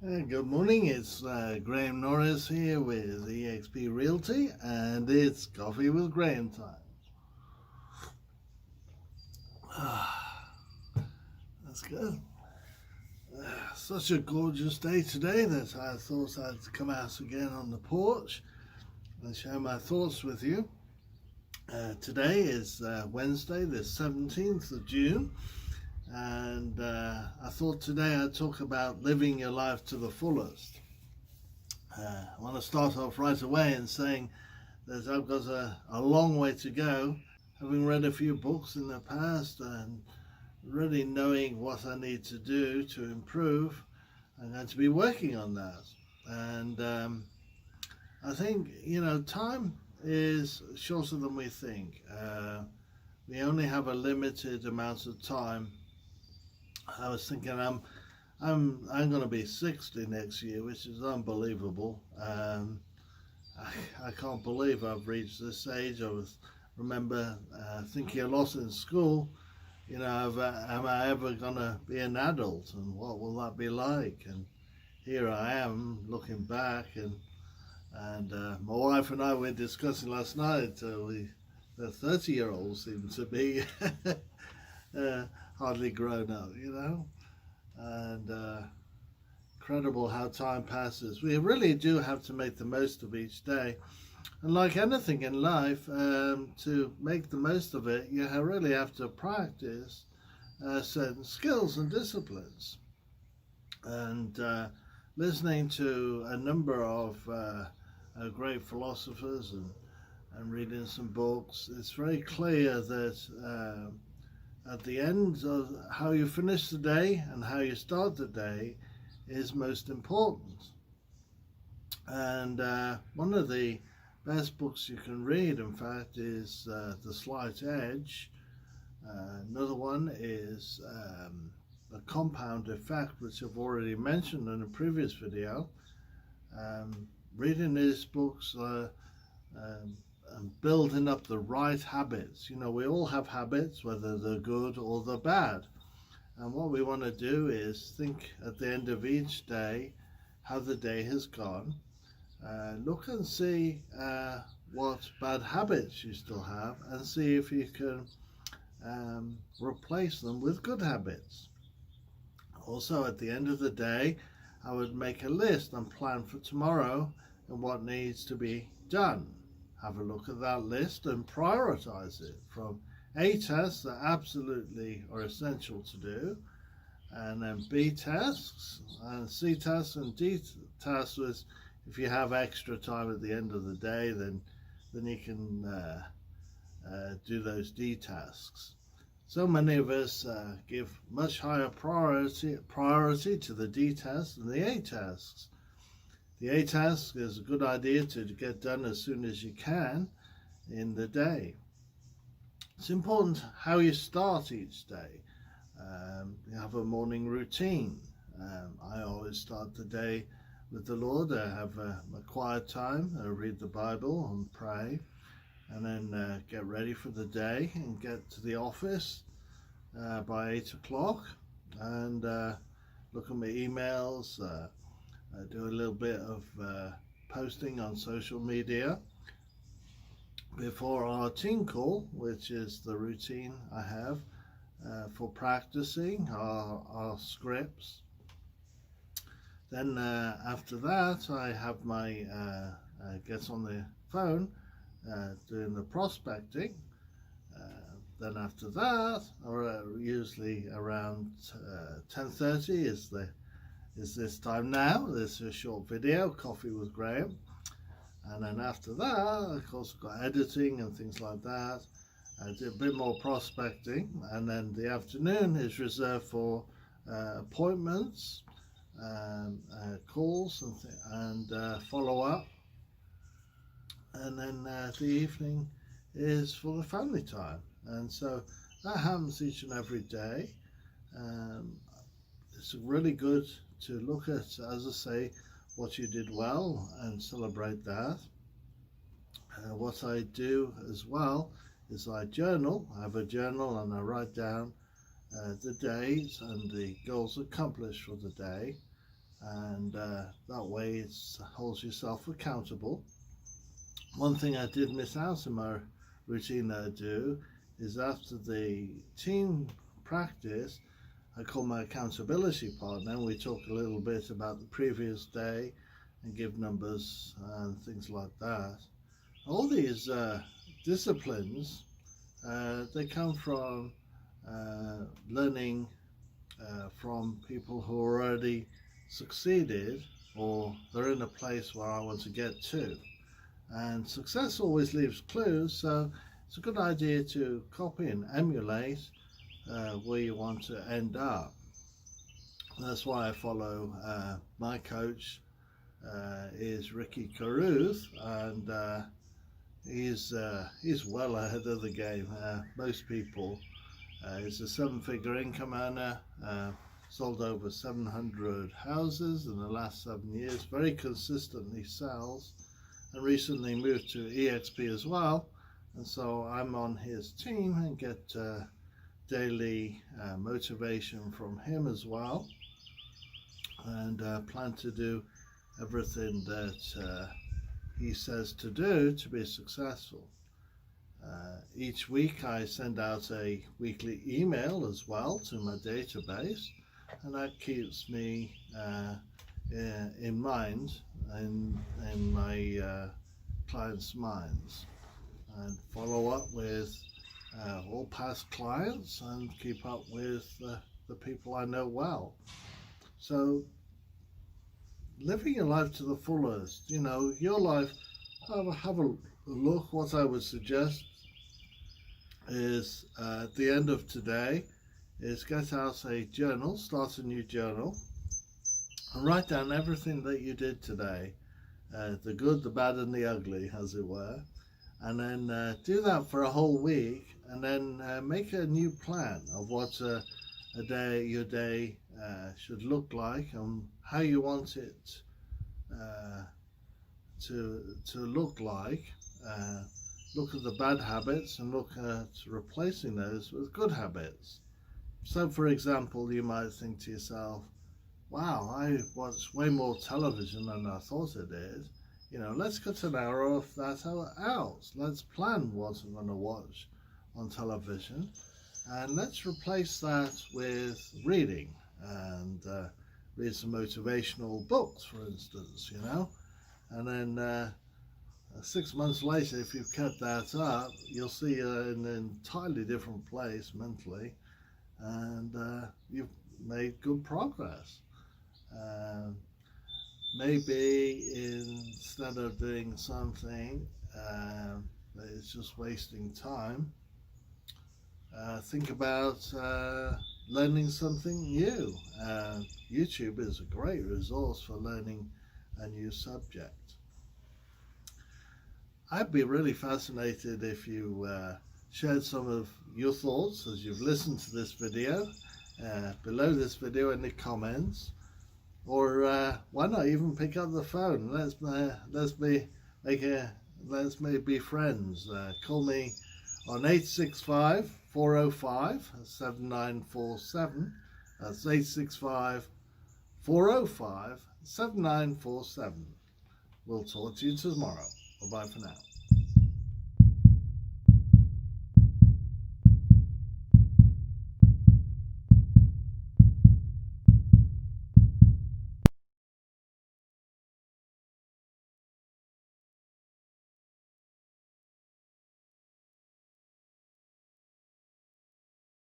Good morning, it's Graham Norris here with EXP Realty, and it's Coffee with Graham time. That's good. Such a gorgeous day today that I thought I'd come out again on the porch and share my thoughts with you. Today is Wednesday, the 17th of June, and I thought today I'd talk about living your life to the fullest. I want to start off right away in saying that I've got a long way to go, having read a few books in the past and really knowing what I need to do to improve. I'm going to be working on that. And I think, time is shorter than we think. We only have a limited amount of time. I was thinking I'm going to be 60 next year, which is unbelievable. I can't believe I've reached this age. Remember thinking a lot in school. Am I ever going to be an adult, and what will that be like? And here I am looking back, and my wife and I were discussing last night. The 30-year-olds seem to be hardly grown up, and incredible how time passes. We really do have to make the most of each day, and like anything in life, to make the most of it, you really have to practice certain skills and disciplines. And listening to a number of great philosophers and reading some books, it's very clear that at the end of how you finish the day and how you start the day is most important. And one of the best books you can read, in fact, is The Slight Edge. Another one is The Compound Effect, which I've already mentioned in a previous video. Reading these books and building up the right habits. We all have habits, whether they're good or they're bad. And what we want to do is think at the end of each day how the day has gone. Look and see what bad habits you still have, and see if you can replace them with good habits. Also, at the end of the day, I would make a list and plan for tomorrow and what needs to be done. Have a look at that list and prioritize it from A tasks that absolutely are essential to do, and then B tasks, and C tasks, and D tasks was if you have extra time at the end of the day, then you can do those D tasks. So many of us give much higher priority to the D tasks than the A tasks. The A task is a good idea to get done as soon as you can in the day. It's important how you start each day. You have a morning routine. I always start the day with the Lord. I have a quiet time. I read the Bible and pray, and then get ready for the day and get to the office by 8 o'clock and look at my emails, do a little bit of posting on social media before our team call, which is the routine I have for practicing our scripts. Then after that, I have my get on the phone doing the prospecting. Then after that, or usually around 10:30 is this time now. This is a short video, Coffee with Graham. And then after that, of course, I've got editing and things like that. I do a bit more prospecting, and then the afternoon is reserved for appointments, calls, and follow-up. And then the evening is for the family time. And so that happens each and every day. It's really good to look at, as I say, what you did well and celebrate that. What I do as well is I journal. I have a journal and I write down the days and the goals accomplished for the day. and that way it holds yourself accountable. One thing I did miss out in my routine that I do is after the team practice, I call my accountability partner and we talk a little bit about the previous day and give numbers and things like that. All these disciplines, they come from learning from people who already succeeded, or they're in a place where I want to get to. And success always leaves clues, so it's a good idea to copy and emulate where you want to end up. That's why I follow my coach is Ricky Carruth, and he's well ahead of the game. Most people, he's a 7-figure income earner, sold over 700 houses in the last 7 years, very consistently sells, and recently moved to EXP as well. And so I'm on his team and get daily motivation from him as well, and plan to do everything that he says to do to be successful. Each week I send out a weekly email as well to my database, and that keeps me in mind in my clients' minds, and follow up with all past clients and keep up with the people I know well. So living your life to the fullest, you know, your life, have a look. What I would suggest is at the end of today is get out a journal, start a new journal, and write down everything that you did today, the good, the bad, and the ugly, as it were. And then do that for a whole week, and then make a new plan of what your day should look like, and how you want it to look like. Look at the bad habits and look at replacing those with good habits. So for example, you might think to yourself, wow, I watch way more television than I thought I did. You know, let's cut an hour of that out. Let's plan what I'm going to watch on television, and let's replace that with reading, and read some motivational books, for instance, you know. And then 6 months later, if you've kept that up, you'll see you're in an entirely different place mentally, and you've made good progress. Maybe instead of doing something that is just wasting time, think about learning something new. YouTube is a great resource for learning a new subject. I'd be really fascinated if you shared some of your thoughts as you've listened to this video below this video in the comments, or why not even pick up the phone? Let's be friends. Call me on 865-405-7947. That's 865-405-7947. We'll talk to you tomorrow. Bye-bye for now.